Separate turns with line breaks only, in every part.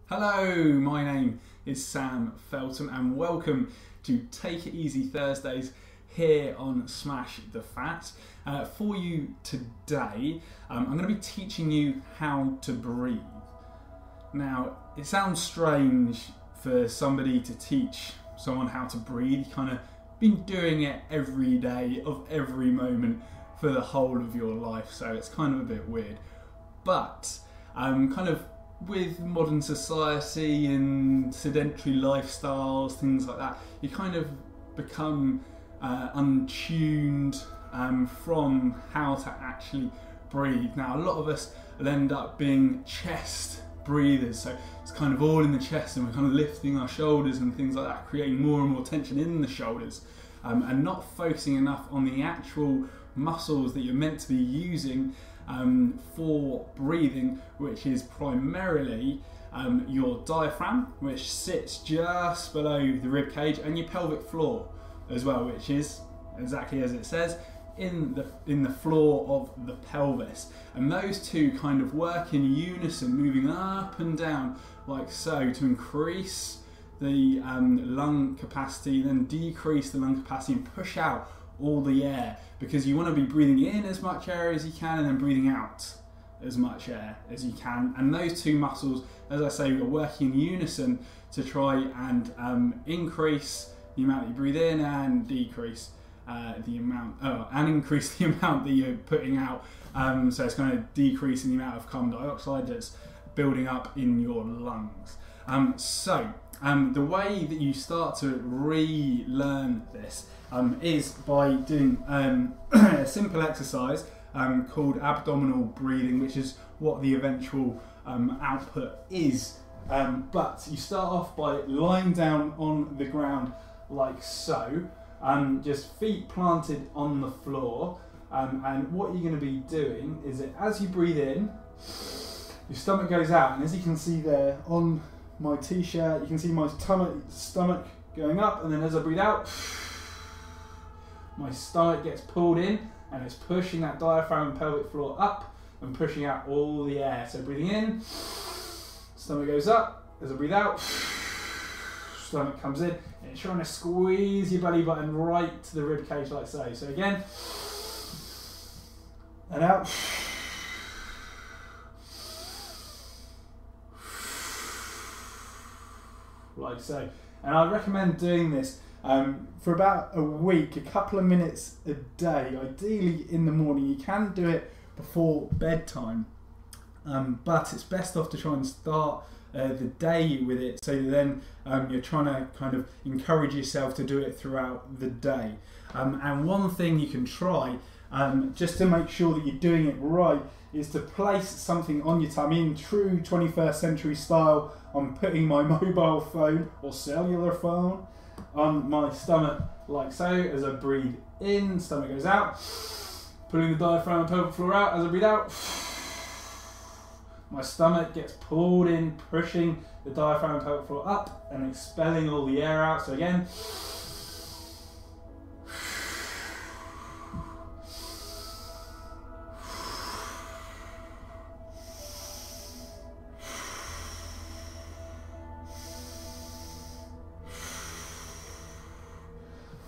Hello, my name is Sam Felton and welcome to Take It Easy Thursdays here on Smash the Fat. For you today, I'm going to be teaching you how to breathe. Now, it sounds strange for somebody to teach someone how to breathe. You've kind of been doing it every day of every moment for the whole of your life, so it's kind of a bit weird. But with modern society and sedentary lifestyles, things like that, you kind of become untuned from how to actually breathe. Now, a lot of us will end up being chest breathers, so it's kind of all in the chest and we're kind of lifting our shoulders and things like that, creating more and more tension in the shoulders and not focusing enough on the actual muscles that you're meant to be using for breathing, which is primarily your diaphragm, which sits just below the rib cage, and your pelvic floor as well, which is exactly as it says, in the floor of the pelvis. And those two kind of work in unison, moving up and down like so to increase the lung capacity, then decrease the lung capacity and push out all the air, because you want to be breathing in as much air as you can and then breathing out as much air as you can. And those two muscles, as I say, are working in unison to try and increase the amount that you breathe in and decrease the amount, and increase the amount that you're putting out. So it's kind of decreasing the amount of carbon dioxide that's building up in your lungs. The way that you start to relearn this is by doing a simple exercise called abdominal breathing, which is what the eventual output is. But you start off by lying down on the ground like so, just feet planted on the floor. And what you're going to be doing is that as you breathe in, your stomach goes out, and as you can see there on my t-shirt, you can see my stomach going up, and then as I breathe out, my stomach gets pulled in and it's pushing that diaphragm and pelvic floor up and pushing out all the air. So breathing in, stomach goes up. As I breathe out, stomach comes in, and it's trying to squeeze your belly button right to the rib cage like so. So again, and out. Like so. And I recommend doing this for about a week, a couple of minutes a day, ideally in the morning. You can do it before bedtime, but it's best off to try and start the day with it, so then you're trying to kind of encourage yourself to do it throughout the day. And one thing you can try, just to make sure that you're doing it right, is to place something on your tummy in true 21st century style. I'm putting my mobile phone or cellular phone on my stomach like so. As I breathe in, stomach goes out, pulling the diaphragm and pelvic floor out. As I breathe out, my stomach gets pulled in, pushing the diaphragm and pelvic floor up and expelling all the air out. So again,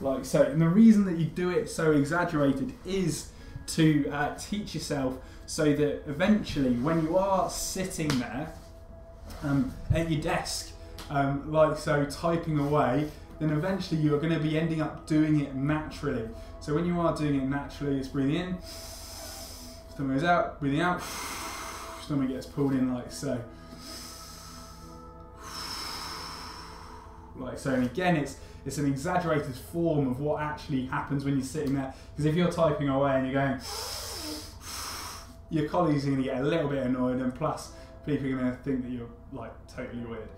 like so. And the reason that you do it so exaggerated is to teach yourself, so that eventually when you are sitting there at your desk like so, typing away, then eventually you are going to be ending up doing it naturally. So when you are doing it naturally, it's breathing in, stomach goes out, breathing out, stomach gets pulled in like so. Like so. And again, it's an exaggerated form of what actually happens when you're sitting there, because if you're typing away and you're going, your colleagues are going to get a little bit annoyed, and plus people are going to think that you're like totally weird.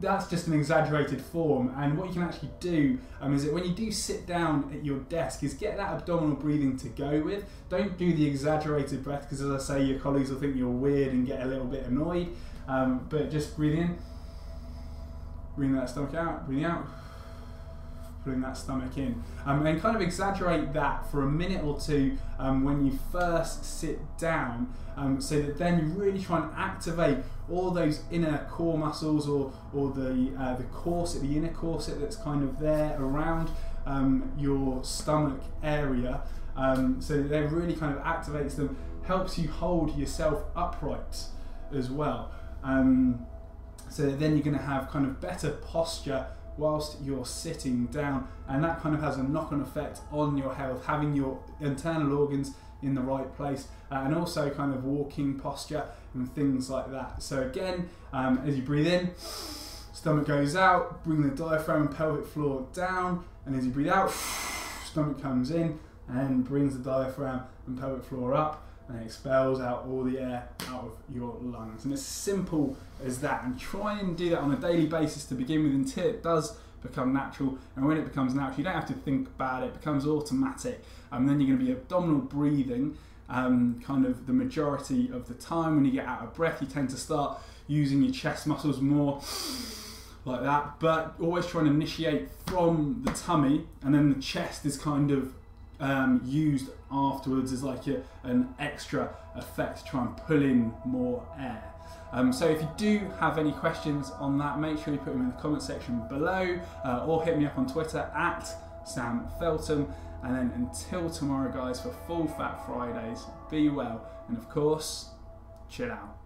That's just an exaggerated form. And what you can actually do is that when you do sit down at your desk, is get that abdominal breathing to go with. Don't do the exaggerated breath, because as I say, your colleagues will think you're weird and get a little bit annoyed. But just breathe in, breathing that stomach out, breathing out, pulling that stomach in. And kind of exaggerate that for a minute or two when you first sit down, so that then you really try and activate all those inner core muscles, or the corset, the inner corset that's kind of there around your stomach area, so that it really kind of activates them, helps you hold yourself upright as well. So then you're going to have kind of better posture whilst you're sitting down, and that kind of has a knock-on effect on your health, having your internal organs in the right place, and also kind of walking posture and things like that. So again, as you breathe in, stomach goes out, bring the diaphragm and pelvic floor down, and as you breathe out, stomach comes in and brings the diaphragm and pelvic floor up, and it expels out all the air out of your lungs. And it's simple as that, and try and do that on a daily basis to begin with until it does become natural. And when it becomes natural, you don't have to think about it, it becomes automatic. And then you're going to be abdominal breathing kind of the majority of the time. When you get out of breath, you tend to start using your chest muscles more like that, but always trying to initiate from the tummy, and then the chest is kind of used afterwards as like an extra effect to try and pull in more air. So if you do have any questions on that, make sure you put them in the comment section below, or hit me up on Twitter at Sam Feltham. And then until tomorrow, guys, for Full Fat Fridays, be well, and of course, chill out.